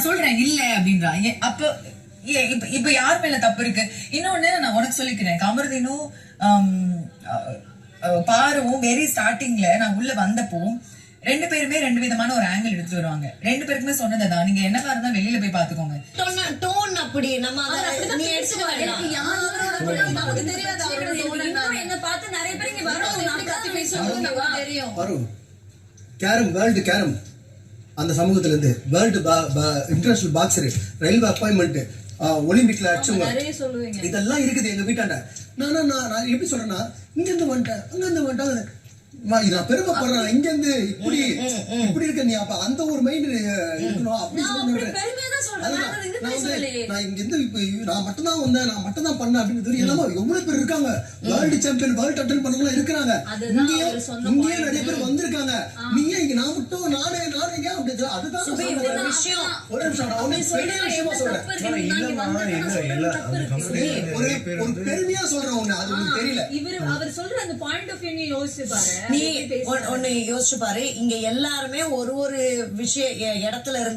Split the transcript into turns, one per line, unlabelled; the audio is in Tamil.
சொல்றேன் இல்ல அப்படின்றான். அப்ப இப்ப யார் மேல தப்பு இருக்கு? இன்னொன்னு நான் உனக்கு சொல்லிக்கிறேன், கமருதீனும் பாருவும் வெரி ஸ்டார்டிங்ல நான் உள்ள வந்தப்போ ரெண்டு பேருமே ரெண்டு விதமான ஒரு ஆங்கிள் எடுத்துட்டு வருவாங்க. ரெண்டு பேருக்குமே சொன்னதுதான், நீங்க என்னவா இருந்தா வெளியில போய் பாத்துக்கோங்க.
டோன் அப்படி நம்ம நீ எடுத்துட்டு
என்ன பார்த்து நிறைய பேர் இங்க வரோம்
தெரியும். கேரம் வேர்ல்டு கேரம் அந்த சமூகத்துல இருந்து world international boxer, railway appointment, ஒலிம்பிக்ல அடிச்சவங்க இதெல்லாம் இருக்குது எங்க வீட்டாண்ட. நான் எப்படி சொல்றேன்னா, இங்க இருந்து வந்துட்டேன் அங்க இருந்து வந்துட்டேன், நான் பெருமைப்படுறேன் இங்க இருந்து இப்படி இருக்க நீ. அப்ப அந்த ஒரு மைண்ட் இருக்கணும். அப்படி நான் இங்க இருந்து இப்ப நான் மட்டும் தான் வந்தேன், நான் மட்டும் தான் பண்ணேன் அப்படின்னு எல்லாமே எவ்வளவு பேர் இருக்காங்க. வேர்ல்டு சாம்பியன், வேர்ல்டு அட்டன் பண்ணவங்க இருக்கிறாங்க. இங்கேயே நிறைய பேர் வந்திருக்காங்க. நீங்க இங்க நான் மட்டும் நானே அப்படி அதுதான் ஒரு விஷயம். ஒரு நிமிஷம் நான் பெரிய விஷயமா சொல்றேன், ஒரு பெருமையா சொல்றேன் ஒண்ணு, அது உங்களுக்கு தெரியல.
அவர் சொல்ற அந்த பாயிண்ட் ஆஃப் வியூ யோசிச்சு பாரு.
நீ ஒன்னு யோசிச்சு பாரு, இங்க எல்லாருமே ஒரு விஷய இடத்துல இருந்து